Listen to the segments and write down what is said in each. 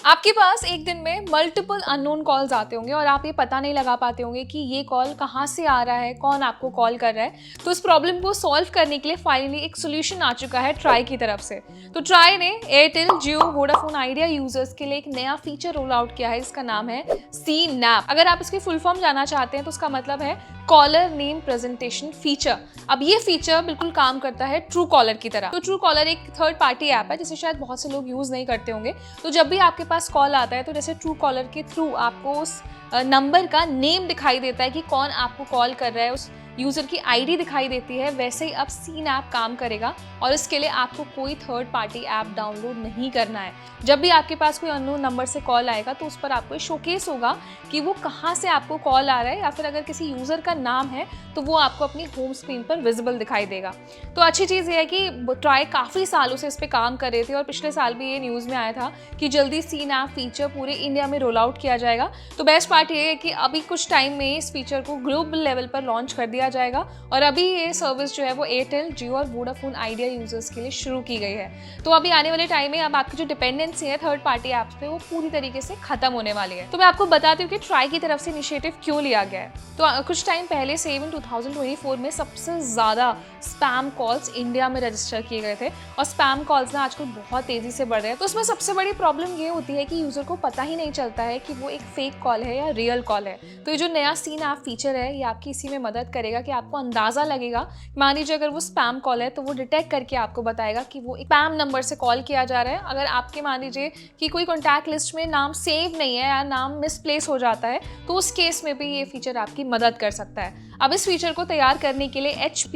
आपके पास एक दिन में मल्टीपल अननोन कॉल्स आते होंगे और आप ये पता नहीं लगा पाते होंगे कि ये कॉल कहाँ से आ रहा है, कौन आपको कॉल कर रहा है। तो इस प्रॉब्लम को सॉल्व करने के लिए फाइनली एक सोल्यूशन आ चुका है ट्राई की तरफ से। तो ट्राई ने एयरटेल, जियो, वोडाफोन आइडिया यूजर्स के लिए एक नया फीचर रोल आउट किया है। इसका नाम है सीनैप। अगर आप इसकी फुल फॉर्म जानना चाहते हैं तो उसका मतलब है कॉलर नेम प्रेजेंटेशन फीचर। अब ये फीचर बिल्कुल काम करता है ट्रू कॉलर की तरह। तो ट्रू कॉलर एक थर्ड पार्टी ऐप है जिसे शायद बहुत से लोग यूज नहीं करते होंगे। तो जब भी आपके पास कॉल आता है तो जैसे ट्रू कॉलर के थ्रू आपको उस नंबर का नेम दिखाई देता है कि कौन आपको कॉल कर रहा है, उस यूजर की आईडी दिखाई देती है। वैसे ही अब सीनैप काम करेगा और इसके लिए आपको कोई थर्ड पार्टी ऐप डाउनलोड नहीं करना है। जब भी आपके पास कोई अननोन नंबर से कॉल आएगा तो उस पर आपको शोकेस होगा कि वो कहाँ से आपको कॉल आ रहा है, या फिर अगर किसी यूजर का नाम है तो वो आपको अपनी होम स्क्रीन पर विजिबल दिखाई देगा। तो अच्छी चीज़ ये है कि ट्राई काफ़ी सालों से इस पर काम कर रहे थे और पिछले साल भी ये न्यूज़ में आया था कि जल्दी सीनैप फीचर पूरे इंडिया में रोल आउट किया जाएगा। तो बेस्ट पार्ट ये है कि अभी कुछ टाइम में इस फीचर को ग्लोबल लेवल पर लॉन्च कर दिया जाएगा और अभी ये सर्विस जो है वो एयरटेल, जियो और वोडाफोन आइडिया यूजर्स के लिए शुरू की गई है। तो अभी आने वाले टाइम में अब आपकी जो डिपेंडेंसी है थर्ड पार्टी ऐप्स पे वो पूरी तरीके से खत्म होने वाली है। तो मैं आपको बताती हूँ कि ट्राई की तरफ से इनिशिएटिव क्यों लिया गया है। तो कुछ टाइम पहले से इवन 2024 में सबसे ज़्यादा स्पैम कॉल्स इंडिया में रजिस्टर किए गए थे और स्पैम कॉल्स ना आजकल बहुत तेज़ी से बढ़ रहे हैं। तो उसमें सबसे बड़ी प्रॉब्लम ये होती है कि यूज़र को पता ही नहीं चलता है कि वो एक फेक कॉल है या रियल कॉल है। तो ये जो नया सीनैप फीचर है ये आपकी इसी में मदद करेगा कि आपको अंदाज़ा लगेगा। मान लीजिए अगर वो स्पैम कॉल है तो वो डिटेक्ट करके आपको बताएगा कि वो एक स्पैम नंबर से कॉल किया जा रहा है। अगर आपके मान लीजिए कि कोई कॉन्टैक्ट लिस्ट में नाम सेव नहीं है या नाम मिसप्लेस हो जाता है तो उस केस में भी ये फीचर आपकी मदद कर सकता है। अब इस फीचर को तैयार करने के लिए HP,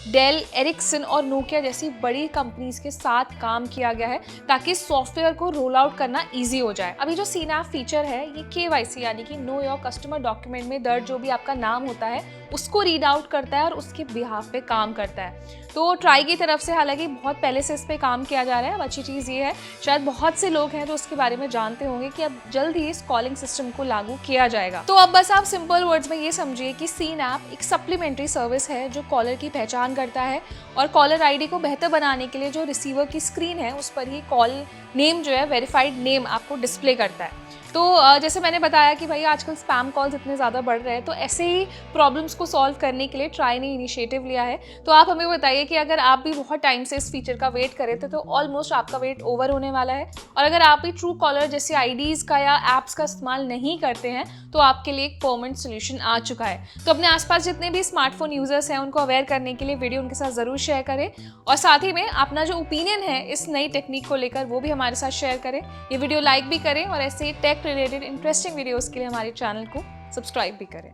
डेल, एरिक्सन और नोकिया जैसी बड़ी कंपनीज के साथ काम किया गया है ताकि सॉफ्टवेयर को रोल आउट करना इजी हो जाए। अभी जो सीनैप फीचर है ये KYC यानी कि नो योर कस्टमर डॉक्यूमेंट में दर्ज जो भी आपका नाम होता है उसको रीड आउट करता है और उसके बिहाफ पे काम करता है। तो ट्राई की तरफ से हालांकि बहुत पहले से इस पे काम किया जा रहा है। अब अच्छी चीज़ ये है शायद बहुत से लोग हैं तो उसके बारे में जानते होंगे कि अब जल्द ही इस कॉलिंग सिस्टम को लागू किया जाएगा। तो अब बस आप सिंपल वर्ड्स में ये समझिए कि सीनैप एक सप्लीमेंट्री सर्विस है जो कॉलर की पहचान करता है और कॉलर आईडी को बेहतर बनाने के लिए जो रिसीवर की स्क्रीन है उस पर ही कॉल नेम जो है वेरीफाइड नेम आपको डिस्प्ले करता है। तो जैसे मैंने बताया कि भाई आजकल स्पैम कॉल्स इतने ज़्यादा बढ़ रहे हैं तो ऐसे ही प्रॉब्लम्स को सॉल्व करने के लिए ट्राई ने इनिशिएटिव लिया है। तो आप हमें बताइए कि अगर आप भी बहुत टाइम से इस फीचर का वेट कर रहे थे तो ऑलमोस्ट आपका वेट ओवर होने वाला है। और अगर आप भी ट्रू कॉलर जैसे आईडीज़ का या ऐप्स का इस्तेमाल नहीं करते हैं तो आपके लिए एक परमानेंट सोल्यूशन आ चुका है। तो अपने आसपास जितने भी स्मार्टफोन यूजर्स हैं उनको अवेयर करने के लिए वीडियो उनके साथ ज़रूर शेयर करें और साथ ही में अपना जो ओपिनियन है इस नई टेक्निक को लेकर वो भी हमारे साथ शेयर करें। ये वीडियो लाइक भी करें और ऐसे टेक रिलेटेड इंटरेस्टिंग वीडियोस के लिए हमारे चैनल को सब्सक्राइब भी करें।